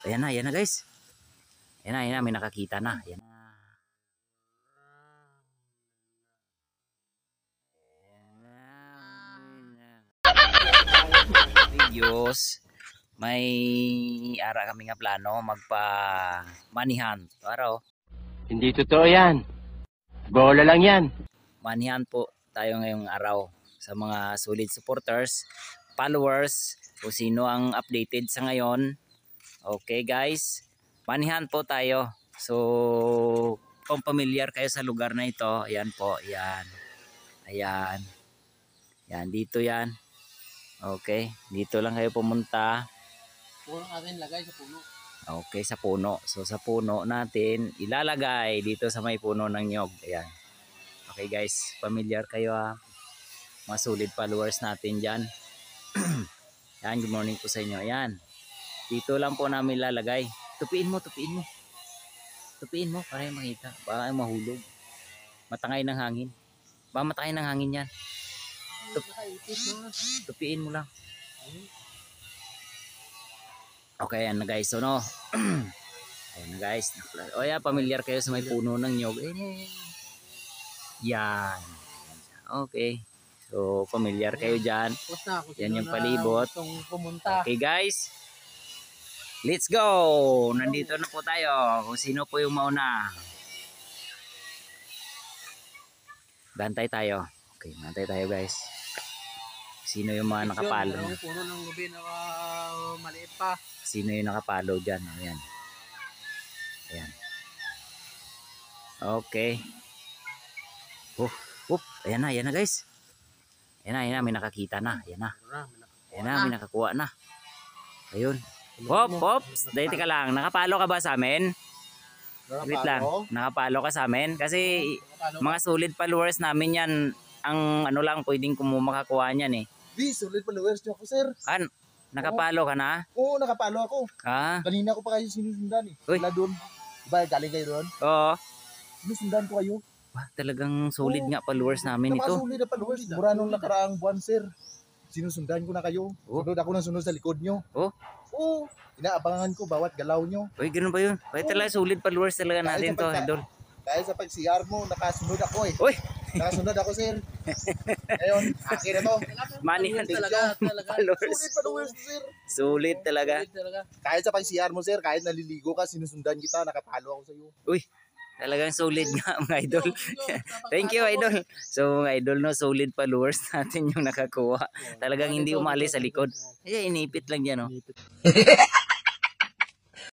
Ayan na guys. Ayan na, may nakakita na. Ayan na. Videos. May ara kami nga plano magpa-manihan. Araw. Hindi totoo yan. Bola lang yan. Manihan po tayo ngayong araw sa mga solid supporters, followers, kung sino ang updated sa ngayon. Okay guys, manihan po tayo. So, kung familiar kayo sa lugar na ito, ayan po, ayan. Ayan. Yan, dito yan. Okay, dito lang kayo pumunta. Puno natin lagay sa puno. Okay, sa puno. So sa puno natin ilalagay dito sa may puno ng nyog. Ayan. Okay guys, familiar kayo ha. Mga solid followers natin dyan. Yan, good morning po sa inyo. Ayan. Dito lang po namin lalagay. Tupiin mo. Tupiin mo para makita. Baka mahulog. Matangay ng hangin. Baka matangay ng hangin yan. Tupiin mo lang. Okay, yan na guys. So no. Ayan na guys. O yan, familiar kayo sa may puno ng nyog. Yan. Okay. So, familiar kayo dyan. Yan yung palibot. Okay guys. Let's go. Nandito na po tayo. Kung sino po yung mauna. Bantay tayo. Okay, bantay tayo guys. Sino yung mga nakapalo? Puno ng gabi na maliit pa. Sino yung nakapalo dyan? Ayan. Ayan. Okay. Ayan na guys. Ayan na, may nakakita na. Ayan na, may nakakuha na. Ayun. Hop. Dahil ka lang, nakapalo ka ba sa amin? Wait lang, nakapalo ka sa amin? Kasi mga solid followers namin yan, ang ano lang, pwedeng makakuha niyan eh. Solid followers nyo ako, sir. Nakapalo ka na? Oo, nakapalo ako. Ha? Kanina ko pa kayo sinusundan eh. Uy. Wala doon. Diba, galing kayo doon? Oo. Sinusundan ko kayo. Talagang solid nga followers namin ito. Napaka-solid na followers. Mura nung nakaraang buwan, sir. Sinusundan ko na kayo. Sunod ako ng sunod sa likod nyo. Oo. Inaabangan ko bawat galaw nyo. Uy, ganun ba yun? Kaya talaga solid followers talaga natin to, idol. Dahil sa pag-CR mo, nakasunod ako eh. Uy! Nakasunod ako, sir. Ngayon, akin na to. Manihan talaga. followers. Solid followers, sir. Solid talaga. Kahit sa pag-CR mo, sir, kahit naliligo ka, sinusundan kita, nakapalo ako sa iyo. Uy! Talagang solid nga mga idol. Thank you idol. So mga idol no, solid followers natin yung nakakuha. Talagang hindi umalis sa likod. Inipit lang yan no.